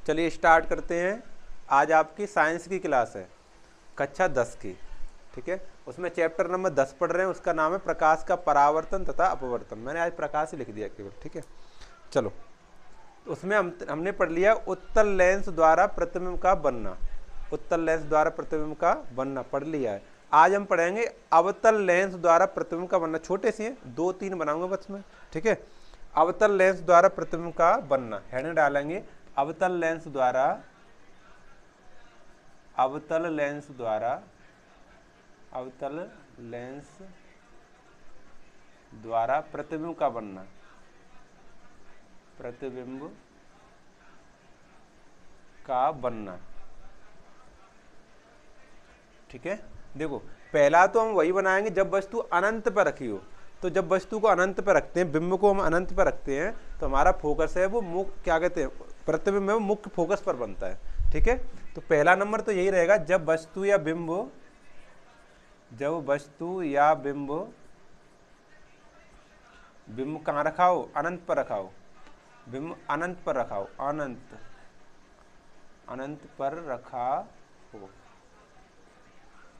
चलिए स्टार्ट करते हैं। आज आपकी साइंस की क्लास है, कक्षा 10 की, ठीक है। उसमें चैप्टर नंबर 10 पढ़ रहे हैं, उसका नाम है प्रकाश का परावर्तन तथा अपवर्तन। मैंने आज प्रकाश ही लिख दिया केवल, ठीक है। चलो, तो उसमें हमने पढ़ लिया उत्तल लेंस द्वारा प्रतिबिंब का बनना। उत्तल लेंस द्वारा प्रतिबिंब का बनना पढ़ लिया है। आज हम पढ़ेंगे अवतल लेंस द्वारा प्रतिबिंब का बनना। छोटे से हैं, 2-3 बनाऊंगा बस में, ठीक है। अवतल लेंस द्वारा प्रतिबिंब का बनना, हेडिंग डालेंगे अवतल लेंस द्वारा, अवतल लेंस द्वारा, अवतल लेंस द्वारा प्रतिबिंब का बनना, प्रतिबिंब का बनना, ठीक है। देखो, पहला तो हम वही बनाएंगे जब वस्तु अनंत पर रखी हो। तो जब वस्तु को अनंत पर रखते हैं, बिंब को हम अनंत पर रखते हैं, तो हमारा फोकस है वो मुख्य, क्या कहते हैं, प्रतिबिंब है वो मुख्य फोकस पर बनता है, ठीक है। तो पहला नंबर तो यही रहेगा, जब वस्तु या बिंब, जब वस्तु या बिंब, बिंब कहाँ रखा हो, अनंत पर रखा हो, बिंब अनंत पर रखा हो, अनंत, अनंत पर रखा हो,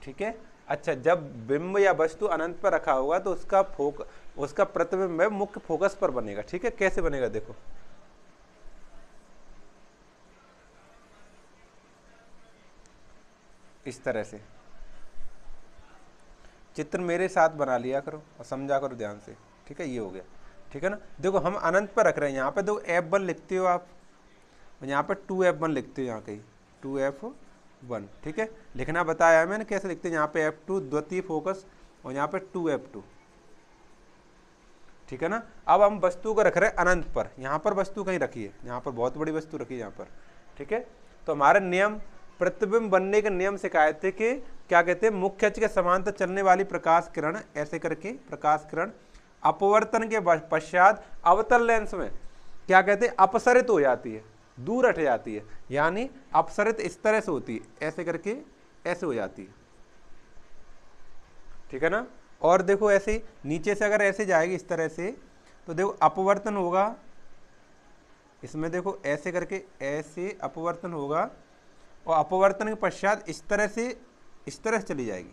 ठीक है। अच्छा, जब बिंब या वस्तु अनंत पर रखा होगा तो उसका प्रतिबिंब है मुख्य फोकस पर बनेगा, ठीक है। कैसे बनेगा देखो, इस तरह से। चित्र मेरे साथ बना लिया करो और समझा करो ध्यान से, ठीक है। ये हो गया, ठीक है ना। देखो, हम अनंत पर रख रहे हैं, यहाँ पे देखो F1 लिखते हो आप, यहाँ पे 2F1 लिखते हो, यहाँ कहीं 2F1, ठीक है। लिखना बताया है मैंने कैसे लिखते हैं। यहाँ पे F2 द्वितीय फोकस और यहाँ पे 2F2, ठीक है ना। अब हम वस्तु को रख रहे हैं अनंत पर, यहाँ पर वस्तु कहीं रखी है, यहाँ पर बहुत बड़ी वस्तु रखी है यहाँ पर, ठीक है। तो हमारे नियम, प्रतिबिंब बनने के नियम सिखाए थे कि क्या कहते हैं, मुख्य अक्ष के समांतर चलने वाली प्रकाश किरण, ऐसे करके प्रकाश किरण अपवर्तन के पश्चात अवतल लेंस में क्या कहते हैं, अपसरित हो जाती है, दूर हट जाती है। यानी अपसरित इस तरह से होती है, ऐसे करके ऐसे हो जाती है, ठीक है ना। और देखो ऐसे नीचे से अगर ऐसे जाएगी इस तरह से, तो देखो अपवर्तन होगा इसमें, देखो ऐसे करके ऐसे अपवर्तन होगा और अपवर्तन के पश्चात इस तरह से चली जाएगी,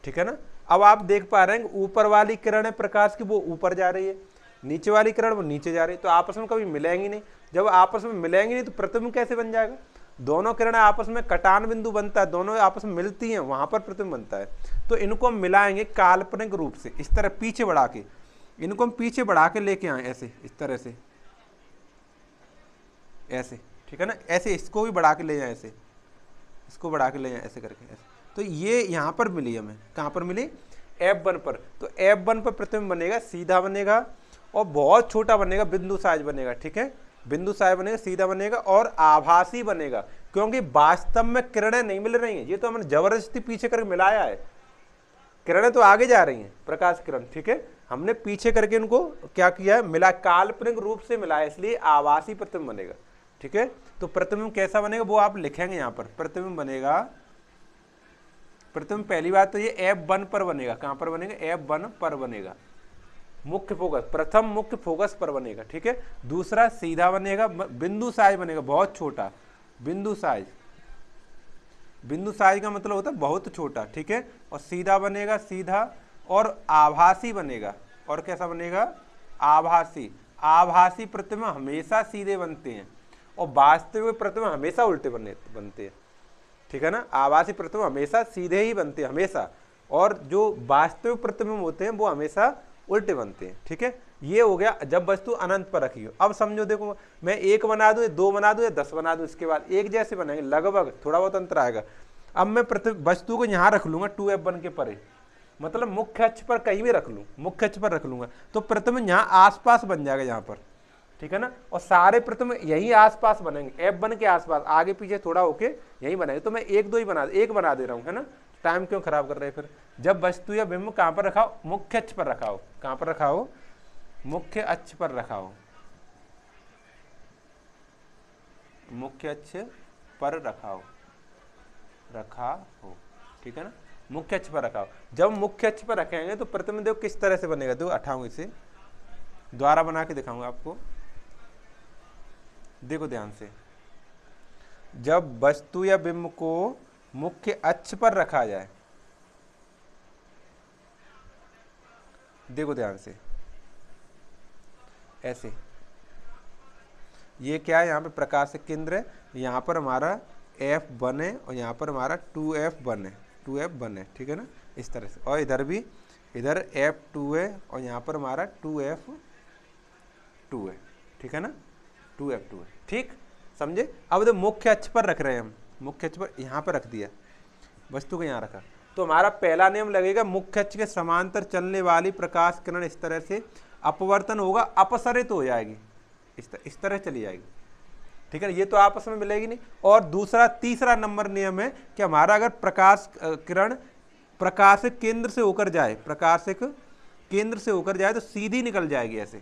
ठीक है ना। अब आप देख पा रहे हैं ऊपर वाली किरण है प्रकाश की, वो ऊपर जा रही है, नीचे वाली किरण वो नीचे जा रही है, तो आपस में कभी मिलेंगी नहीं। जब आपस में मिलेंगी नहीं तो प्रतिबिंब कैसे बन जाएगा। दोनों किरणें आपस में कटान बिंदु बनता है, दोनों आपस में मिलती हैं, वहां पर प्रतिबिंब बनता है। तो इनको हम मिलाएंगे काल्पनिक रूप से, इस तरह पीछे बढ़ा के, इनको हम पीछे बढ़ा के लेके आए ऐसे, इस तरह से ऐसे, ठीक है ना। ऐसे इसको भी बढ़ा के ले जाए, ऐसे इसको बढ़ा के ले जाए, ऐसे करके ऐसे। तो ये यहाँ पर मिली हमें, कहाँ पर मिली, F1 पर। तो F1 पर प्रतिबिंब बनेगा, सीधा बनेगा और बहुत छोटा बनेगा, बिंदु साइज बनेगा, ठीक है। बिंदु साइज बनेगा, सीधा बनेगा और आभासी बनेगा, क्योंकि वास्तव में किरणें नहीं मिल रही हैं, ये तो हमने जबरदस्ती पीछे करके मिलाया है। किरणें तो आगे जा रही हैं, प्रकाश किरण, ठीक है। हमने पीछे करके इनको क्या किया है, मिला, काल्पनिक रूप से मिलाया, इसलिए आभासी प्रतिबिंब बनेगा, ठीक है। तो प्रतिबिंब कैसा बनेगा वो आप लिखेंगे यहाँ पर। प्रतिबिंब बनेगा, प्रतिबिंब पहली बात तो ये F1 पर बनेगा। कहाँ पर बनेगा, F1 पर बनेगा, मुख्य फोकस, प्रथम मुख्य फोकस पर बनेगा, ठीक है। दूसरा सीधा बनेगा, बिंदु साइज बनेगा, बहुत छोटा बिंदु साइज, बिंदु साइज का मतलब होता है बहुत छोटा, ठीक है। और सीधा बनेगा, सीधा और आभासी बनेगा। और कैसा बनेगा, आभासी। आभासी प्रतिबिंब हमेशा सीधे बनते हैं और वास्तविक प्रतिबिंब हमेशा उल्टे बनते हैं, ठीक है ना। आभासी प्रतिबिंब हमेशा सीधे ही बनते हैं, हमेशा, और जो वास्तविक प्रतिबिंब होते हैं वो हमेशा उल्टे बनते हैं, ठीक है। ये हो गया जब वस्तु अनंत पर रखी हो। अब समझो, देखो मैं 1 बना दूं, 2 बना दूं या 10 बना दूं, इसके बाद एक जैसे बनाएंगे, लगभग थोड़ा बहुत अंतर आएगा। अब मैं वस्तु को यहाँ रख लूंगा 2F1 के परे, मतलब मुख्य अक्ष पर कहीं भी रख लूँ, मुख्य अक्ष पर रख लूंगा, तो प्रतिबिंब यहाँ आसपास बन जाएगा, यहाँ पर, ठीक है ना। और सारे प्रतिबिंब यही आसपास बनेंगे, F1 के आसपास, आगे पीछे थोड़ा होके यही बनेंगे। तो मैं 1-2 ही एक बना दे रहा हूँ, है ना। टाइम क्यों खराब कर रहे हैं फिर। जब वस्तु या बिंब कहाँ पर रखा हो, मुख्य अक्ष पर रखा हो, कहाँ पर रखा हो, मुख्य अक्ष पर रखा हो, मुख्य अक्ष पर रखा हो, ठीक है ना। मुख्य अक्ष पर रखा हो। जब मुख्य अक्ष पर रखेंगे तो प्रतिबिंब देखो किस तरह से बनेगा, देखो उठाऊंगा, इसे द्वारा बना के दिखाऊंगा आपको, देखो ध्यान से। जब वस्तु या बिंब को मुख्य अक्ष पर रखा जाए, देखो ध्यान से, ऐसे, ये क्या है, यहाँ पे प्रकाशिक केंद्र है, यहाँ पर हमारा F1 है और यहाँ पर हमारा 2F1 है, 2F1 है, ठीक है ना, इस तरह से। और इधर भी, इधर F2 है और यहाँ पर हमारा 2F2 है, ठीक है ना, 2F2 है, ठीक, समझे। अब तो मुख्य अक्ष पर रख रहे हैं हम, मुख्य अक्ष पर यहाँ पर रख दिया, वस्तु को यहाँ रखा, तो हमारा पहला नियम लगेगा, मुख्य अक्ष के समांतर चलने वाली प्रकाश किरण इस तरह से अपवर्तन होगा, अपसरित हो जाएगी, इस तरह चली जाएगी, ठीक है, ये तो आपस में मिलेगी नहीं। और दूसरा, तीसरा नंबर नियम है कि हमारा अगर प्रकाश किरण प्रकाशिक केंद्र से होकर जाए, प्रकाशिक केंद्र से होकर जाए तो सीधी निकल जाएगी, ऐसे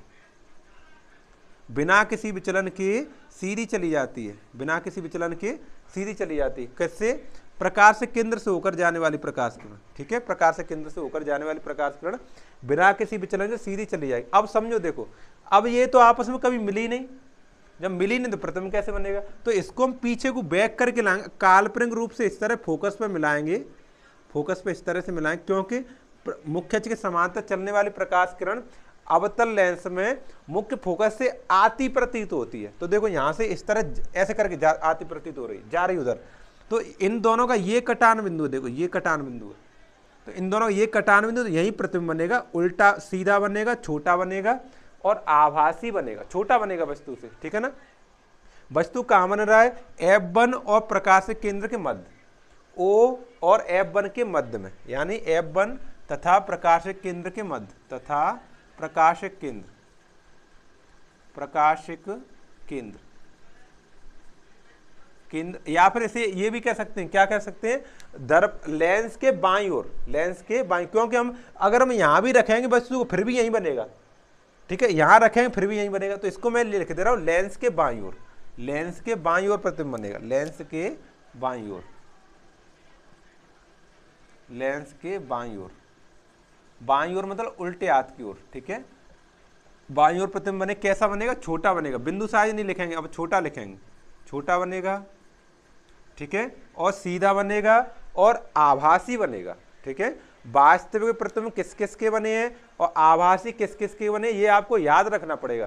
बिना किसी विचलन के सीधी चली जाती है, बिना किसी विचलन के सीधी चली जाती है। कैसे? प्रकाशिक केंद्र से होकर जाने वाली प्रकाश किरण, ठीक है, प्रकाशिक केंद्र से होकर जाने वाली प्रकाश किरण बिना किसी विचलन से सीधी चली जाएगी। अब समझो, देखो, अब ये तो आपस में कभी मिली नहीं, जब मिली नहीं तो प्रतिबिंब कैसे बनेगा? तो इसको हम पीछे को बैक करके लाएंगे, काल्पनिक रूप से इस तरह फोकस पे मिलाएंगे, फोकस पे इस तरह से मिलाएंगे, क्योंकि मुख्य अक्ष के समांतर चलने वाली प्रकाश किरण अवतल लेंस में मुख्य फोकस से आती प्रतीत होती है। तो देखो यहाँ से इस तरह ऐसे करके आती प्रतीत हो रही, जा रही उधर, तो इन दोनों का ये कटान बिंदु है, देखो ये कटान बिंदु है, तो इन दोनों ये कटान बिंदु, तो यही प्रतिबिंब बनेगा, उल्टा सीधा बनेगा, छोटा बनेगा और आभासी बनेगा, छोटा बनेगा वस्तु से, ठीक है ना। वस्तु कहाँ बन रहा है? F1 और प्रकाशिक केंद्र के मध्य, O और F1 के मध्य में, यानी F1 तथा प्रकाशिक केंद्र के मध्य, तथा प्रकाशिक केंद्र, प्रकाशिक केंद्र, केंद्र, या फिर इसे ये भी कह सकते हैं, क्या कह सकते हैं? दर्प लेंस के बाईं ओर, लेंस के बाईं, क्योंकि हम अगर हम यहां भी रखेंगे वस्तु को फिर भी यहीं बनेगा, ठीक है, यहां रखेंगे फिर भी यहीं बनेगा, तो इसको मैं लिख दे रहा हूं लेंस के बाईं ओर, लेंस के बाईं ओर प्रतिबिंब बनेगा, लेंस के बाईं ओर, लेंस के बाईं ओर, बाईं ओर मतलब उल्टे हाथ की ओर, ठीक है, बाईं ओर प्रतिबिंब बने, कैसा बनेगा? छोटा बनेगा, बिंदु साइज नहीं लिखेंगे, अब छोटा लिखेंगे, छोटा बनेगा, ठीक है, और सीधा बनेगा और आभासी बनेगा, ठीक है। वास्तविक प्रतिबिंब किस किस के बने हैं और आभासी किस किस के बने, ये आपको याद रखना पड़ेगा,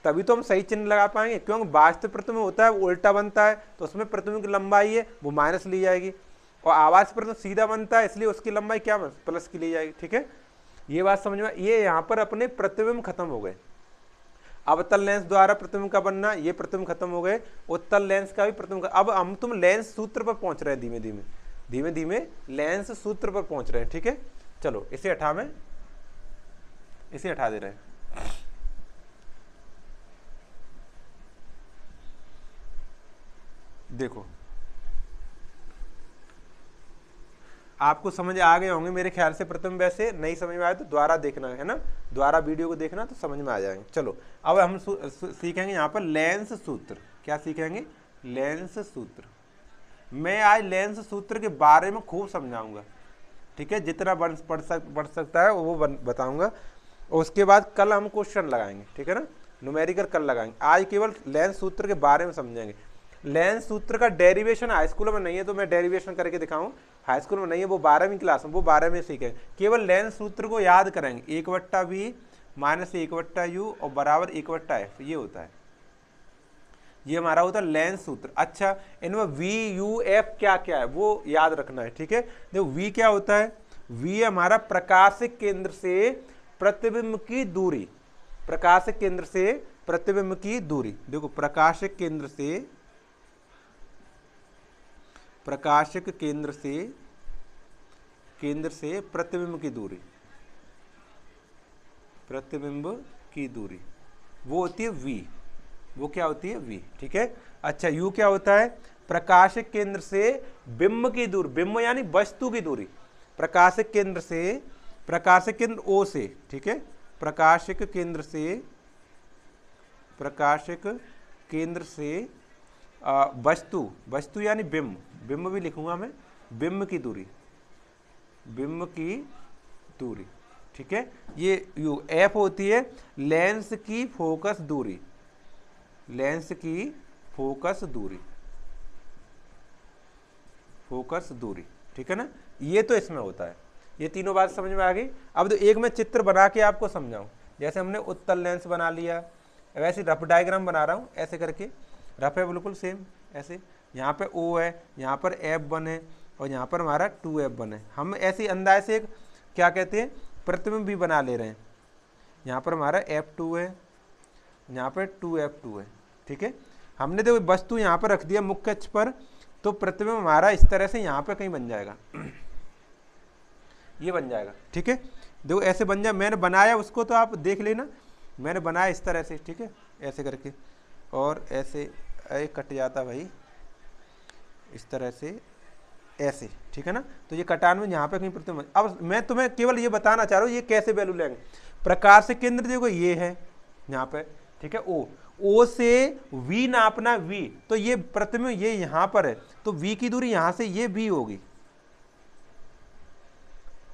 तभी तो हम सही चिन्ह लगा पाएंगे, क्योंकि वास्तविक प्रतिबिंब होता है वो उल्टा बनता है, तो उसमें प्रतिबिंब की लंबाई है वो माइनस ली जाएगी, और आभासी प्रतिबिंब सीधा बनता है इसलिए उसकी लंबाई क्या प्लस की ली जाएगी, ठीक है। ये बात समझ में, ये यहाँ पर अपने प्रतिबिंब खत्म हो गए। अवतल लेंस द्वारा प्रतिबिंब का बनना, ये प्रतिबिंब खत्म हो गए, उत्तल लेंस का भी प्रतिबिंब। अब हम तुम लेंस सूत्र पर पहुंच रहे हैं, धीमे धीमे धीमे धीमे लेंस सूत्र पर पहुंच रहे हैं, ठीक है। चलो इसे हटा, में इसे हटा दे रहे हैं। देखो आपको समझ आ गए होंगे मेरे ख्याल से प्रतिबिंब, वैसे नहीं समझ में आया तो दोबारा देखना है ना, दोबारा वीडियो को देखना तो समझ में आ जाएंगे। चलो अब हम सीखेंगे यहाँ पर लेंस सूत्र। क्या सीखेंगे? लेंस सूत्र। मैं आज लेंस सूत्र के बारे में खूब समझाऊंगा, ठीक है, जितना बढ़ सकता है वो बताऊंगा, और उसके बाद कल हम क्वेश्चन लगाएंगे, ठीक है ना, न्यूमेरिकल कल लगाएंगे। आज केवल लेंस सूत्र के बारे में समझेंगे। लेंस सूत्र का डेरिवेशन हाई स्कूल में नहीं है, तो मैं डेरिवेशन करके दिखाऊं, हाई स्कूल में नहीं है, वो 12वीं क्लास में, वो 12 में सीखेंगे। केवल लेंस सूत्र को याद करेंगे, 1/v माइनस 1/u और बराबर 1/f, ये होता है, ये हमारा होता है लेंस सूत्र। अच्छा, इनमें v u f क्या क्या है वो याद रखना है, ठीक है। देखो v क्या होता है? v हमारा प्रकाशिक केंद्र से प्रतिबिंब की दूरी, प्रकाशिक केंद्र से प्रतिबिंब की दूरी। देखो प्रकाशिक केंद्र से, प्रकाशिक केंद्र से प्रतिबिंब की दूरी, प्रतिबिंब की दूरी वो होती है v, वो क्या होती है? v, ठीक है। अच्छा, u क्या होता है? प्रकाशिक केंद्र से बिंब की दूरी, बिंब यानी वस्तु की दूरी, प्रकाशिक केंद्र से, प्रकाशिक केंद्र O से, ठीक है, प्रकाशिक केंद्र से, प्रकाशिक केंद्र से वस्तु, वस्तु यानी बिंब, बिंब भी लिखूंगा मैं, बिंब की दूरी, बिंब की दूरी, ठीक है। ये यू एफ होती है लेंस की फोकस दूरी, लेंस की फोकस दूरी, फोकस दूरी, ठीक है ना। ये तो इसमें होता है। ये तीनों बात समझ में आ गई। अब तो एक मैं चित्र बना के आपको समझाऊं, जैसे हमने उत्तल लेंस बना लिया, वैसे रफ डायग्राम बना रहा हूँ ऐसे करके, रफ है बिल्कुल सेम ऐसे, यहाँ पे O है, यहाँ पर F1 है और यहाँ पर हमारा 2F1 है। हम ऐसे अंदाज से एक क्या कहते हैं प्रतिबिंब भी बना ले रहे हैं। यहाँ पर हमारा F2 है, यहाँ पर 2F2 है, ठीक है। हमने देखो वस्तु यहाँ पर रख दिया मुख्य अक्ष पर, तो प्रतिबिंब हमारा इस तरह से यहाँ पे कहीं बन जाएगा, ये बन जाएगा, ठीक है। देखो ऐसे बन जाए, मैंने बनाया उसको तो आप देख लेना, मैंने बनाया इस तरह से, ठीक है, ऐसे करके, और ऐसे कट जाता भाई इस तरह से ऐसे, ठीक है ना। तो ये कटान में यहाँ पे कहीं प्रतिबिंब। अब मैं तुम्हें केवल ये बताना चाह रहा हूँ ये कैसे वैल्यू लेंगे। प्रकार से केंद्र देखो ये है यहाँ पे, ठीक है, O से V नापना V, तो ये प्रतिबिंब ये यहाँ पर है, तो V की दूरी यहाँ से ये V होगी,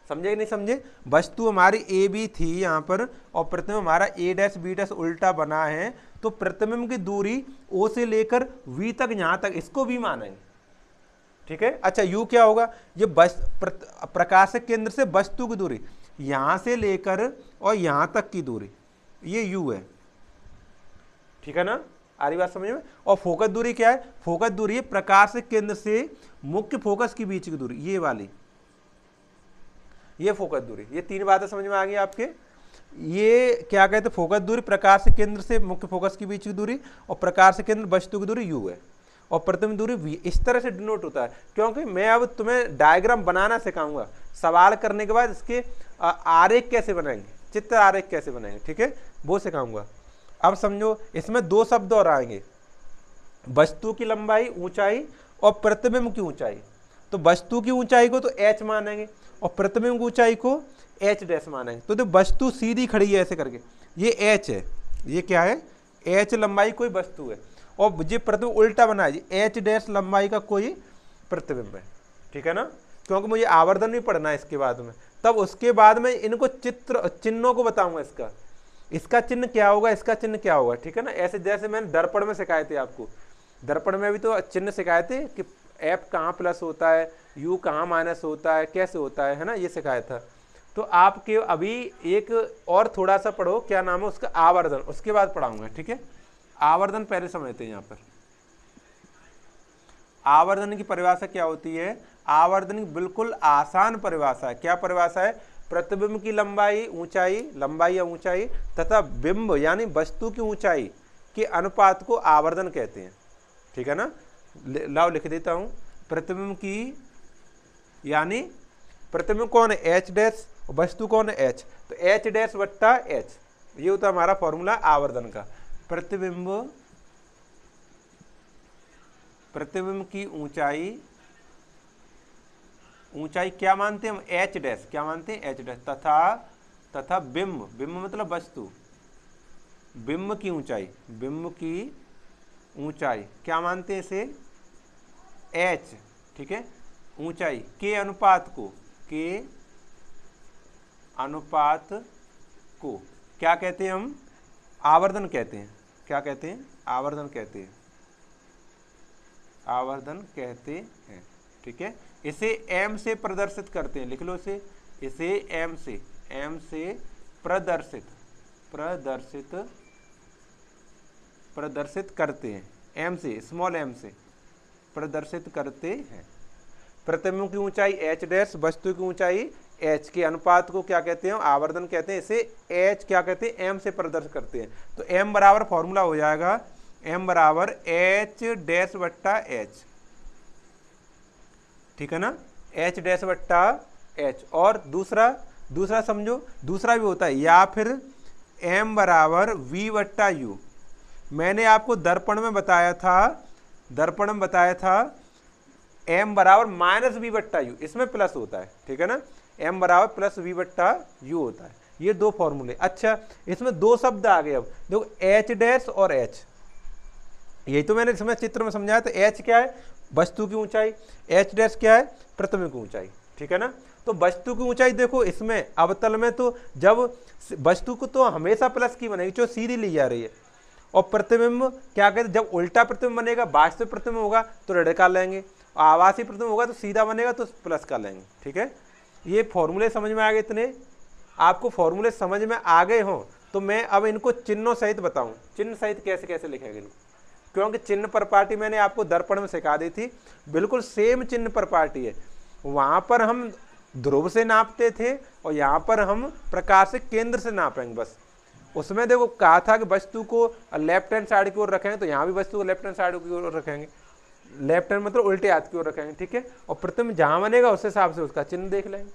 समझे कि नहीं समझे। वस्तु हमारी ए बी थी यहाँ पर और प्रतिबिंब हमारा ए डैश बी डैश उल्टा बना है, तो प्रतिबिंब की दूरी O से लेकर V तक यहाँ तक, इसको V मानेंगे, ठीक है। अच्छा U क्या होगा, ये प्रकाशक केंद्र से वस्तु की दूरी यहाँ से लेकर और यहाँ तक की दूरी, ये U है, ठीक है ना, आ रही बात समझ में। और फोकस दूरी क्या है, फोकस दूरी है प्रकाशक केंद्र से मुख्य फोकस के बीच की दूरी, ये वाली, ये फोकस दूरी। ये तीन बातें समझ में आ गई आपके। ये क्या कहते हैं, फोकस दूरी प्रकाशक केंद्र से मुख्य फोकस के बीच की दूरी, और प्रकाशक केंद्र वस्तु की दूरी U है, और प्रतिबिंब दूरी V। इस तरह से डिनोट होता है, क्योंकि मैं अब तुम्हें डायग्राम बनाना सिखाऊंगा। सवाल करने के बाद इसके आरेख कैसे बनाएंगे, चित्र आरेख कैसे बनाएंगे, ठीक है, वो सिखाऊंगा। अब समझो इसमें दो शब्द और आएंगे, वस्तु की लंबाई ऊंचाई और प्रतिबिंब की ऊंचाई। तो वस्तु की ऊंचाई को तो h मानेंगे और प्रतिबिंब की ऊंचाई को h डैश मानेंगे। तो वस्तु सीधी खड़ी है ऐसे करके, ये h है, ये क्या है h लंबाई कोई वस्तु है, और ये प्रतिबिंब उल्टा बना है, h डैश लंबाई का कोई प्रतिबिंब है, ठीक है ना। क्योंकि मुझे आवर्धन भी पढ़ना है इसके बाद में, तब उसके बाद में इनको चिन्हों को बताऊंगा, इसका चिन्ह क्या होगा, इसका चिन्ह क्या होगा, ठीक है ना। ऐसे जैसे मैंने दर्पण में सिखाए थे आपको, दर्पण में भी तो चिन्ह सिखाए थे कि F कहाँ प्लस होता है, U कहाँ माइनस होता है, कैसे होता है ना, ये सिखाया था। तो आपके अभी एक और थोड़ा सा पढ़ो, क्या नाम है उसका, आवर्धन, उसके बाद पढ़ाऊंगा, ठीक है। आवर्धन पहले समझते हैं। यहाँ पर आवर्धन की परिभाषा क्या होती है, आवर्धन की बिल्कुल आसान परिभाषा है। क्या परिभाषा है, प्रतिबिंब की लंबाई ऊंचाई, लंबाई या ऊंचाई तथा बिंब यानी वस्तु की ऊंचाई के अनुपात को आवर्धन कहते हैं, ठीक है ना। लाओ लिख देता हूं, प्रतिबिंब की यानी प्रतिबिंब कौन है h डैश, वस्तु कौन है h, तो h डैश बट्टा h, ये होता है हमारा फॉर्मूला आवर्धन का। प्रतिबिंब की ऊंचाई, ऊंचाई क्या मानते हैं हम, h डैश, क्या मानते हैं h डैश, तथा बिंब, बिंब मतलब वस्तु, बिंब की ऊंचाई, बिंब की ऊंचाई क्या मानते हैं इसे, h, ठीक है, ऊंचाई के अनुपात को, के अनुपात को क्या कहते हैं हम, आवर्धन कहते हैं। क्या कहते हैं, आवर्धन कहते हैं, आवर्धन कहते हैं, ठीक है। इसे m से प्रदर्शित करते हैं, लिख लो इसे m से प्रदर्शित करते हैं, m से, स्मॉल m से प्रदर्शित करते हैं। प्रतिबिंब की ऊंचाई h डैश, वस्तु की ऊंचाई h के अनुपात को क्या कहते हैं, आवर्धन कहते हैं। इसे h क्या कहते हैं, m से प्रदर्शित करते हैं। तो m बराबर फॉर्मूला हो जाएगा, m बराबर h डैश बट्टा h, ठीक है ना, h डैश बट्टा h। और दूसरा समझो, दूसरा भी होता है, या फिर m बराबर v बट्टा u। मैंने आपको दर्पण में बताया था m बराबर माइनस वी बट्टा यू, इसमें प्लस होता है, ठीक है ना, m बराबर प्लस वी बट्टा यू होता है। ये दो फॉर्मूले। अच्छा, इसमें दो शब्द आ गए। अब देखो h डैश और h, यही तो मैंने इसमें चित्र में समझाया। तो h क्या है, वस्तु की ऊंचाई, h डैश क्या है, प्रतिबिंब की ऊंचाई, ठीक है ना। तो वस्तु की ऊंचाई देखो, इसमें अवतल में तो जब वस्तु को तो हमेशा प्लस की बनेगी जो सीधी ली जा रही है, और प्रतिबिंब क्या कहते हैं, जब उल्टा प्रतिबिंब बनेगा, वास्तविक प्रतिबिंब होगा तो ऋण का लेंगे, आवासी प्रतिबिंब होगा तो सीधा बनेगा तो प्लस का लेंगे। ठीक है, ये फॉर्मूले समझ में आ गए। इतने आपको फॉर्मूले समझ में आ गए हों तो मैं अब इनको चिन्हों सहित बताऊं, चिन्ह सहित कैसे कैसे लिखेंगे इनको, क्योंकि चिन्ह प्रॉपर्टी मैंने आपको दर्पण में सिखा दी थी, बिल्कुल सेम चिन्ह प्रॉपर्टी है। वहां पर हम ध्रुव से नापते थे और यहाँ पर हम प्रकाश से केंद्र से नापेंगे बस। उसमें देखो कहा था कि वस्तु को लेफ्ट हैंड साइड की ओर रखेंगे, तो यहाँ भी वस्तु को लेफ्ट हैंड साइड की ओर रखेंगे, लेफ्ट हैंड मतलब उल्टे हाथ की ओर रखेंगे। ठीक है, और प्रतिबिंब जहां बनेगा उस हिसाब से उसका चिन्ह देख लेंगे।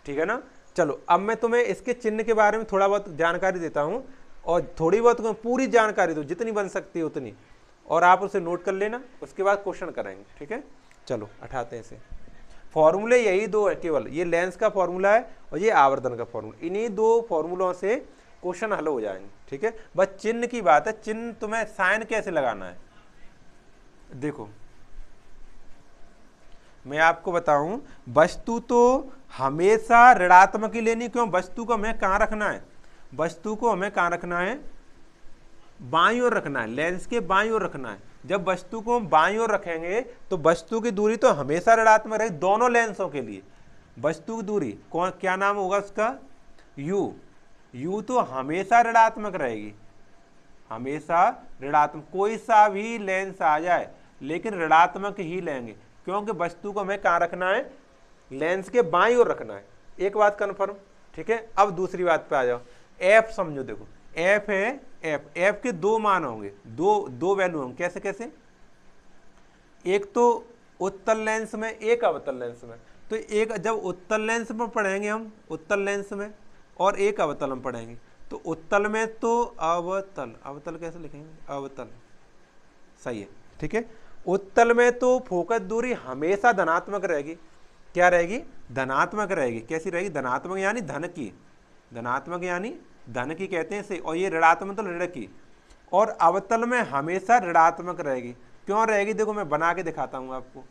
ठीक है ना, चलो अब मैं तुम्हें इसके चिन्ह के बारे में थोड़ा बहुत जानकारी देता हूँ, और थोड़ी बहुत पूरी जानकारी दो, जितनी बन सकती है उतनी, और आप उसे नोट कर लेना, उसके बाद क्वेश्चन करेंगे। ठीक है, चलो उठाते हैं इसे। फॉर्मूले यही दो है केवल, ये लेंस का फॉर्मूला है और ये आवर्धन का फॉर्मूला, इन्हीं दो फॉर्मूलों से क्वेश्चन हल हो जाएंगे। ठीक है, बस चिन्ह की बात है, चिन्ह तुम्हें साइन कैसे लगाना है। देखो मैं आपको बताऊं, वस्तु तो हमेशा ऋणात्मक ही लेनी, क्यों, वस्तु को हमें कहाँ रखना है, वस्तु को हमें कहाँ रखना है, बाईं ओर रखना है, लेंस के बाईं ओर रखना है। जब वस्तु को हम बाईं ओर रखेंगे तो वस्तु की दूरी तो हमेशा ऋणात्मक रहेगी दोनों लेंसों के लिए। वस्तु की दूरी कौन, क्या नाम होगा उसका, यू, यू तो हमेशा ऋणात्मक रहेगी, हमेशा ऋणात्मक, कोई सा भी लेंस आ जाए लेकिन ऋणात्मक ही लेंगे, क्योंकि वस्तु को हमें कहाँ रखना है, लेंस के बाईं ओर रखना है। एक बात कन्फर्म। ठीक है, अब दूसरी बात पे आ जाओ। एफ समझो, देखो एफ है, एफ के दो मान होंगे, दो वैल्यू होंगे। कैसे कैसे, एक तो उत्तल लेंस में, एक अवतल लेंस में। तो एक जब उत्तल लेंस में पढ़ेंगे हम, उत्तल लेंस में, और एक अवतल में पढ़ेंगे, तो उत्तल में तो अवतल, अवतल कैसे लिखेंगे, अवतल, सही है। ठीक है, उत्तल में तो फोकस दूरी हमेशा धनात्मक रहेगी। क्या रहेगी, धनात्मक रहेगी। कैसी रहेगी, धनात्मक यानी धन की, धनात्मक यानी धन की कहते हैं इसे, और ये ऋणात्मक तो ऋण की। और अवतल में हमेशा ऋणात्मक रहेगी। क्यों रहेगी, देखो मैं बना के दिखाता हूँ आपको,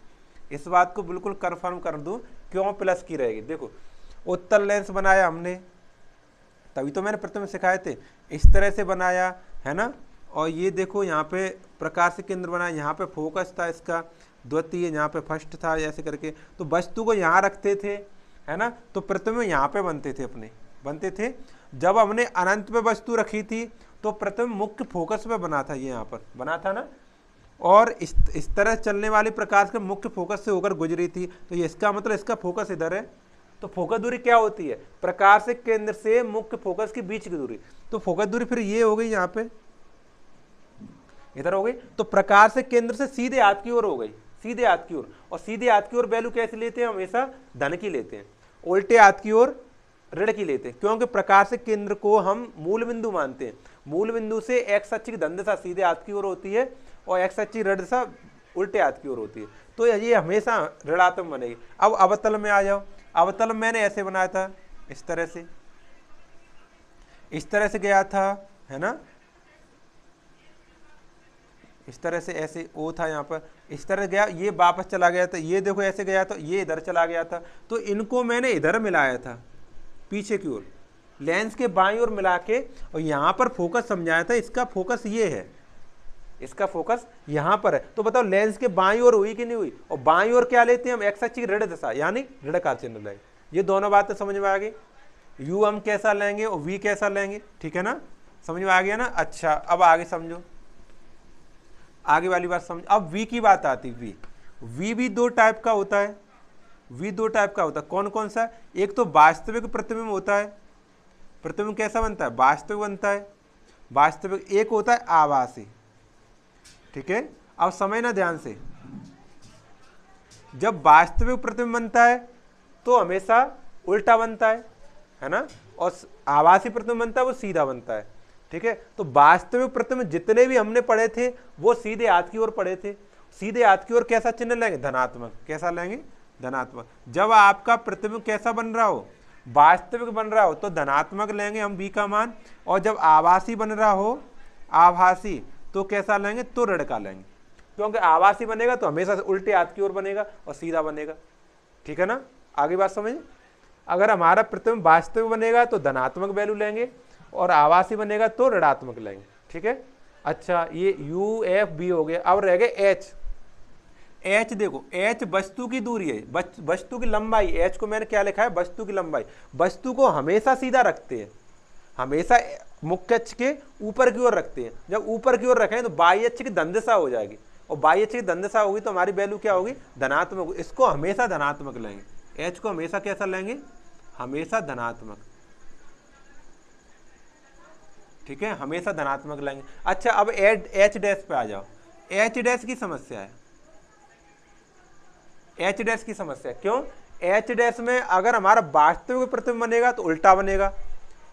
इस बात को बिल्कुल कंफर्म कर दूं क्यों प्लस की रहेगी। देखो उत्तल लेंस बनाया हमने, तभी तो मैंने प्रथम सिखाए थे, इस तरह से बनाया है ना, और ये देखो यहाँ पे प्रकाश केंद्र बनाया, यहाँ पे फोकस था इसका द्वितीय, यहाँ पे फर्स्ट था, ऐसे करके। तो वस्तु को यहाँ रखते थे है ना, तो प्रथम यहाँ पे बनते थे, अपने बनते थे। जब हमने अनंत पे वस्तु रखी थी तो प्रथम मुख्य फोकस पे बना था, ये यहाँ पर बना था ना, और इस तरह चलने वाली प्रकाश के मुख्य फोकस से होकर गुजरी थी। तो ये इसका मतलब इसका फोकस इधर है, तो फोकस दूरी क्या होती है, प्रकाश के केंद्र से मुख्य फोकस के बीच की दूरी। तो फोकस दूरी फिर ये हो गई, यहाँ पे इधर हो गई, तो प्रकाश के केंद्र से सीधे हाथ की ओर हो गई, सीधे हाथ की ओर। और सीधे हाथ की ओर वैल्यू कैसे लेते हैं, हमेशा धन की लेते हैं, उल्टे हाथ की ओर ऋण की लेते हैं, क्योंकि प्रकाश के केंद्र को हम मूल बिंदु मानते हैं। मूल बिंदु से एक्स अक्ष की धन दिशा सीधे हाथ की ओर होती है और एक्स अक्ष की ऋण दिशा उल्टे हाथ की ओर होती है, तो ये हमेशा ऋणात्मक बनेगी। अब अवतल में आ जाओ, अवतल मैंने ऐसे बनाया था, इस तरह से, इस तरह से गया था है ना, इस तरह से, ऐसे ओ था यहाँ पर, इस तरह गया, ये वापस चला गया था, ये देखो ऐसे गया तो ये इधर चला गया था। तो इनको मैंने इधर मिलाया था पीछे की ओर, लेंस के बाईं ओर मिला के, और यहाँ पर फोकस समझाया था, इसका फोकस ये है, इसका फोकस यहाँ पर है। तो बताओ लेंस के बाईं ओर हुई कि नहीं हुई, और बाईं ओर क्या लेते हैं हम, एक्स अक्ष की ऋण दिशा यानी ऋण का चिन्ह लेंगे। ये दोनों बातें समझ में आ गई, यू हम कैसा लेंगे और वी कैसा लेंगे, ठीक है ना, समझ में आ गया ना। अच्छा अब आगे समझो, आगे वाली बात समझ। अब वी की बात आती, वी भी दो टाइप का होता है, वी दो टाइप का होता है। कौन कौन सा, एक तो वास्तविक प्रतिबिंब होता है, प्रतिबिंब कैसा बनता है, वास्तविक बनता है, वास्तविक। एक होता है आभासी, ठीक है। अब समझना ध्यान से, जब वास्तविक प्रतिबिंब बनता है तो हमेशा उल्टा बनता है ना, और आभासी प्रतिबिंब बनता है वो सीधा बनता है, ठीक है। तो वास्तविक प्रतिबिंब जितने भी हमने पढ़े थे वो सीधे हाथ की ओर पढ़े थे। सीधे हाथ की ओर कैसा चिन्ह लेंगे, धनात्मक। कैसा लेंगे, धनात्मक। जब आपका प्रतिबिंब कैसा बन रहा हो, वास्तविक बन रहा हो, तो धनात्मक लेंगे हम v का मान, और जब आभासी बन रहा हो, आभासी, तो कैसा लेंगे, तो ऋण का लेंगे, क्योंकि आभासी बनेगा तो हमेशा उल्टे हाथ की ओर बनेगा और सीधा बनेगा, ठीक है ना। आगे बात समझ। अगर हमारा प्रतिबिंब वास्तविक बनेगा तो धनात्मक वैल्यू लेंगे, और आभासी बनेगा तो ऋणात्मक लेंगे, ठीक है। अच्छा ये यू एफ बी हो गया। अब रह गए एच। एच देखो, एच वस्तु की दूरी है, वस्तु की लंबाई, एच को मैंने क्या लिखा है, वस्तु की लंबाई। वस्तु को हमेशा सीधा रखते हैं, हमेशा मुख्य अक्ष के ऊपर की ओर रखते हैं। जब ऊपर की ओर रखें तो बाह्य अक्ष की दंदिशा हो जाएगी, और बाह्य अक्ष की दंदिशा होगी तो हमारी वैल्यू क्या होगी, धनात्मक। इसको हमेशा धनात्मक लेंगे, एच को हमेशा कैसा लेंगे, हमेशा धनात्मक। ठीक है, हमेशा धनात्मक लेंगे। अच्छा, अब एच डैश पे आ जाओ। एच डैश की समस्या है, एच डैश की समस्या क्यों, एच डैश में अगर हमारा वास्तविक प्रतिबिंब बनेगा तो उल्टा बनेगा,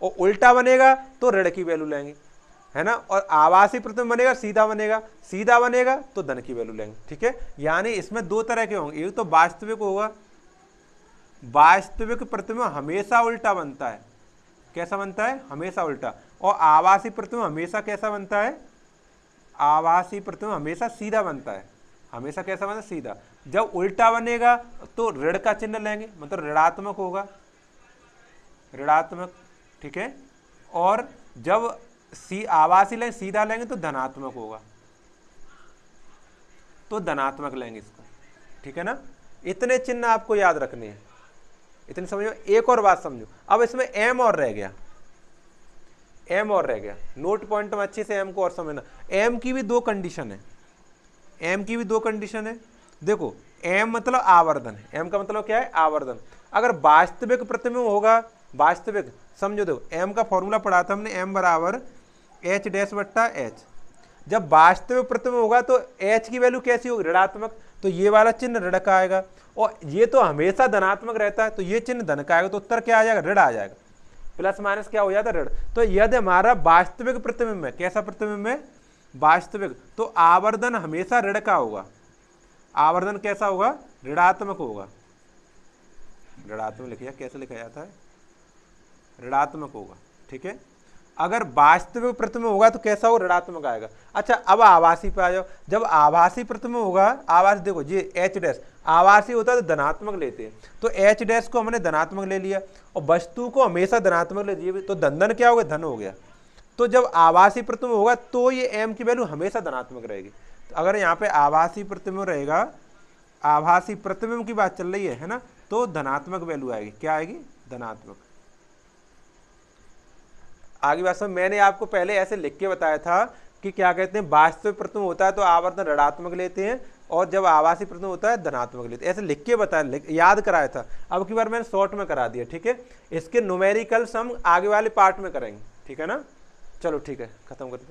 और उल्टा बनेगा तो ऋण की वैल्यू लेंगे, है ना। और आभासी प्रतिबिंब बनेगा सीधा बनेगा, सीधा बनेगा तो धन की वैल्यू लेंगे। ठीक है, यानी इसमें दो तरह के होंगे, एक तो वास्तविक होगा, वास्तविक प्रतिबिंब हमेशा उल्टा बनता है, कैसा बनता है, हमेशा उल्टा। और आभासी प्रतिबिंब हमेशा कैसा बनता है, आभासी प्रतिबिंब हमेशा सीधा बनता है, हमेशा कैसा बनता है, सीधा। जब उल्टा बनेगा तो ऋण का चिन्ह लेंगे, मतलब ऋणात्मक होगा, ऋणात्मक। ठीक है, और जब आभासी लेंगे, सीधा लेंगे तो धनात्मक होगा, तो धनात्मक लेंगे इसको। ठीक है ना, इतने चिन्ह आपको याद रखने हैं, इतने समझो। एक और बात समझो, अब इसमें एम और रह गया, एम और रह गया, नोट पॉइंट में अच्छे से एम को और समझना। एम की भी दो कंडीशन है, एम की भी दो कंडीशन है। देखो, एम मतलब आवर्धन है, एम का मतलब क्या है, आवर्धन। अगर वास्तविक प्रतिबिंब होगा, वास्तविक समझो, देखो एम का फॉर्मूला पढ़ा था हमने, एम बराबर एच डैश बट्टा एच। जब वास्तविक प्रतिबिंब होगा तो एच की वैल्यू कैसी होगी, ऋणात्मक, तो ये वाला चिन्ह ऋण का आएगा। और ये तो हमेशा धनात्मक रहता है, तो ये चिन्ह धन का आएगा, तो उत्तर क्या आ जाएगा, ऋण आ जाएगा। प्लस माइनस क्या हो जाता है, ऋण। तो यदि हमारा वास्तविक प्रतिबिंब है, कैसा प्रतिबिंब है, वास्तविक, तो आवर्धन हमेशा ऋण का होगा, आवर्धन कैसा होगा, ऋणात्मक होगा। ऋणात्मक लिखिए, कैसे लिखा जाता है, ऋणात्मक होगा। ठीक है, अगर वास्तविक प्रतिबिंब होगा तो कैसा होगा, ऋणात्मक आएगा। अच्छा, अब आभासी पे आ जाओ। जब आभासी प्रतिबिंब होगा, आभासी देखो ये एच डैश आभासी होता है तो धनात्मक लेते हैं, तो एच डैश को हमने धनात्मक ले लिया, और वस्तु को हमेशा धनात्मक ले दिए, तो धन क्या हो गया, धन हो गया। तो जब आभासी प्रतिबिंब होगा तो ये एम की वैल्यू हमेशा धनात्मक रहेगी। तो अगर यहाँ पे आभासी प्रतिबिंब रहेगा, आभासी प्रतिबिंब की बात चल रही है ना, तो धनात्मक वैल्यू आएगी, क्या आएगी, धनात्मक। आगे बात में मैंने आपको पहले ऐसे लिख के बताया था कि क्या कहते हैं, वास्तविक प्रतिबिंब होता है तो आवर्तन ऋणात्मक लेते हैं, और जब आभासी प्रतिबिंब होता है धनात्मक लेते हैं, ऐसे लिख के बताया, याद कराया था। अब की बार मैंने शॉर्ट में करा दिया। ठीक है, इसके न्यूमेरिकल्स हम आगे वाले पार्ट में करेंगे। ठीक है ना, चलो ठीक है, खत्म करते हैं।